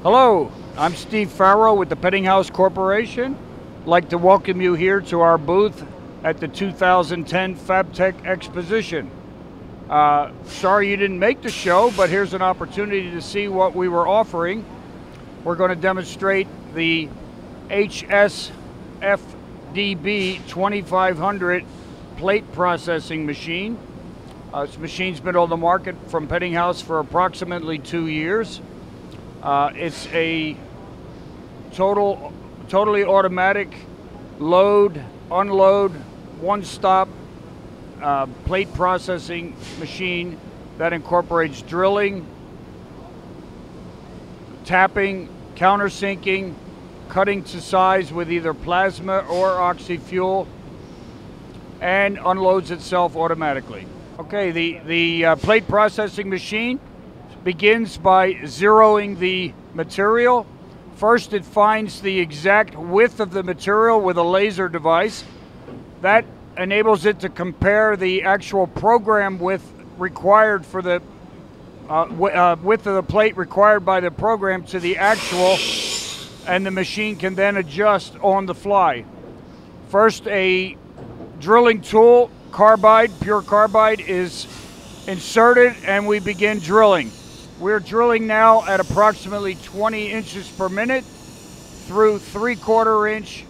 Hello, I'm Steve Farrow with the Peddinghaus Corporation. I'd like to welcome you here to our booth at the 2010 FabTech Exposition. Sorry you didn't make the show, but here's an opportunity to see what we were offering. We're going to demonstrate the HSFDB 2500 plate processing machine. This machine's been on the market from Peddinghaus for approximately 2 years. It's a totally automatic load, unload, one-stop plate processing machine that incorporates drilling, tapping, countersinking, cutting to size with either plasma or oxy-fuel, and unloads itself automatically. Okay, the plate processing machine begins by zeroing the material. First, it finds the exact width of the material with a laser device. That enables it to compare the actual program width required for the width of the plate required by the program to the actual, and the machine can then adjust on the fly. First, a drilling tool, pure carbide, is inserted and we begin drilling. We're drilling now at approximately 20 inches per minute through 3/4 inch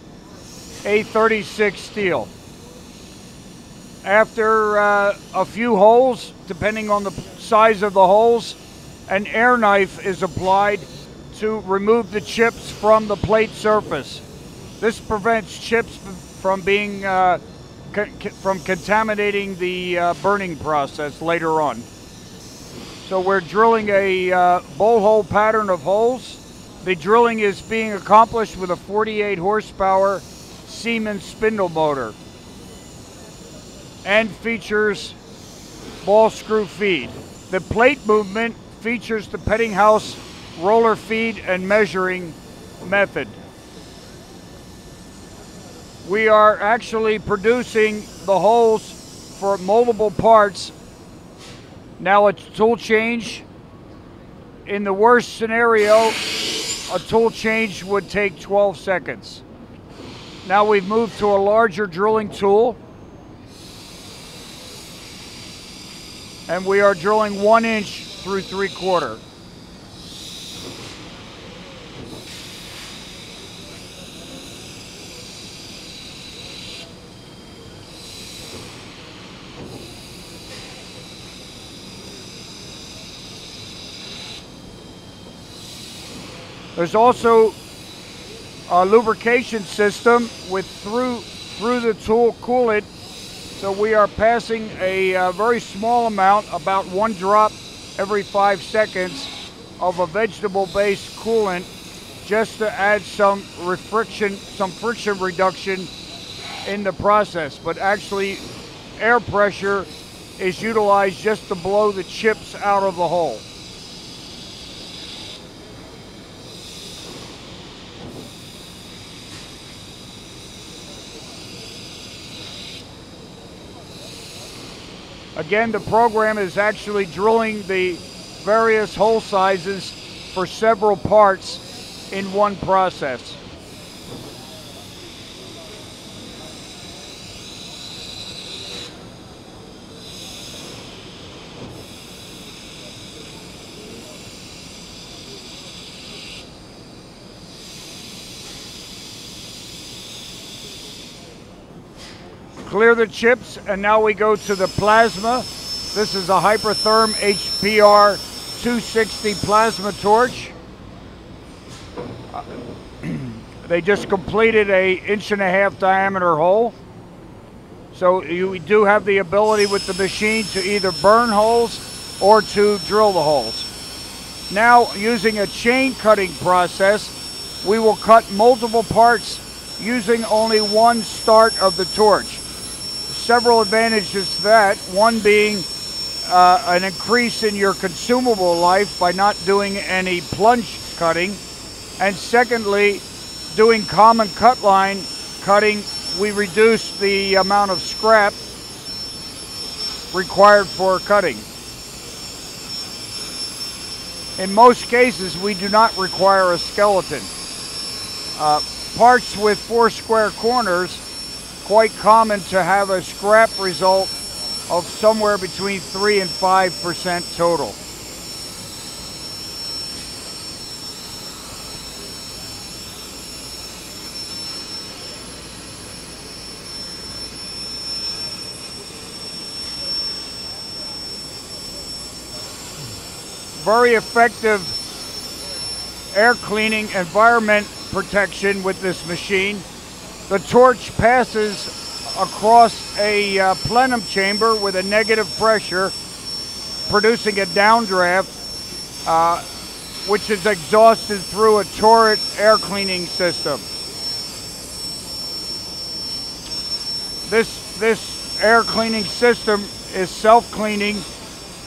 A36 steel. After a few holes, depending on the size of the holes, an air knife is applied to remove the chips from the plate surface. This prevents chips from being from contaminating the burning process later on. So we're drilling a bowl hole pattern of holes. The drilling is being accomplished with a 48 horsepower Siemens spindle motor and features ball screw feed. The plate movement features the Peddinghaus roller feed and measuring method. We are actually producing the holes for multiple parts. Now a tool change. In the worst scenario, a tool change would take 12 seconds. Now we've moved to a larger drilling tool, and we are drilling 1 inch through 3/4. There's also a lubrication system with through the tool coolant. So we are passing a very small amount, about 1 drop every 5 seconds, of a vegetable-based coolant, just to add some friction reduction in the process. But actually, air pressure is utilized just to blow the chips out of the hole. Again, the program is actually drilling the various hole sizes for several parts in one process. Clear the chips, and now we go to the plasma. This is a Hypertherm HPR 260 plasma torch. They just completed a 1.5 inch diameter hole. So you do have the ability with the machine to either burn holes or to drill the holes. Now, using a chain cutting process, we will cut multiple parts using only one start of the torch. Several advantages to that, one being an increase in your consumable life by not doing any plunge cutting, and secondly, doing common cut line cutting, we reduce the amount of scrap required for cutting. In most cases, we do not require a skeleton. Parts with 4 square corners, quite common to have a scrap result of somewhere between 3 and 5% total. Very effective air cleaning environment protection with this machine. The torch passes across a plenum chamber with a negative pressure, producing a downdraft, which is exhausted through a turret air cleaning system. This air cleaning system is self-cleaning,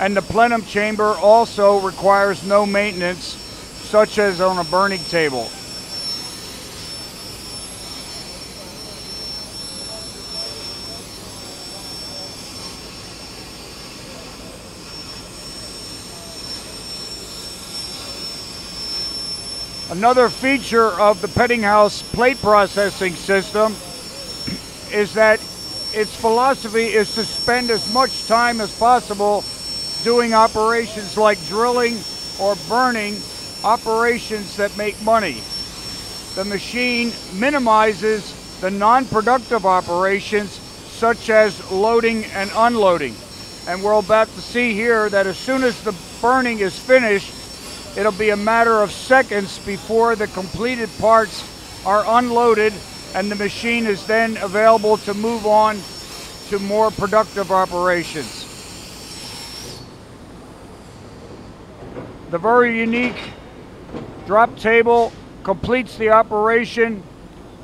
and the plenum chamber also requires no maintenance, such as on a burning table. Another feature of the Peddinghaus plate processing system is that its philosophy is to spend as much time as possible doing operations like drilling or burning, operations that make money. The machine minimizes the non-productive operations such as loading and unloading. And we're about to see here that as soon as the burning is finished, it'll be a matter of seconds before the completed parts are unloaded, and the machine is then available to move on to more productive operations. The very unique drop table completes the operation,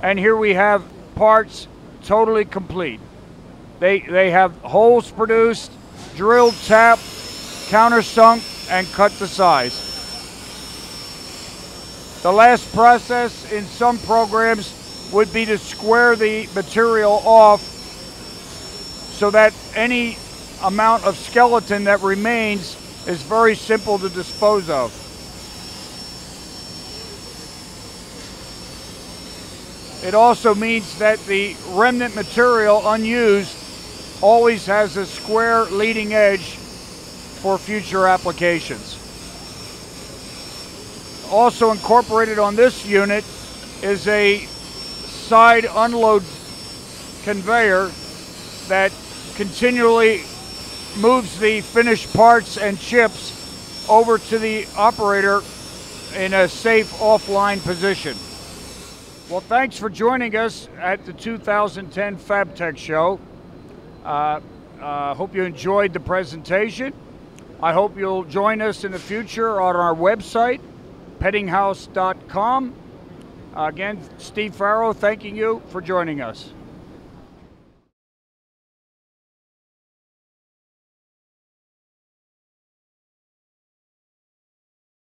and here we have parts totally complete. They have holes produced, drilled, tapped, countersunk, and cut to size. The last process in some programs would be to square the material off so that any amount of skeleton that remains is very simple to dispose of. It also means that the remnant material unused always has a square leading edge for future applications. Also incorporated on this unit is a side unload conveyor that continually moves the finished parts and chips over to the operator in a safe offline position. Well, thanks for joining us at the 2010 FabTech Show. Hope you enjoyed the presentation. I hope you'll join us in the future on our website, Peddinghaus.com. Again, Steve Farrow, thanking you for joining us.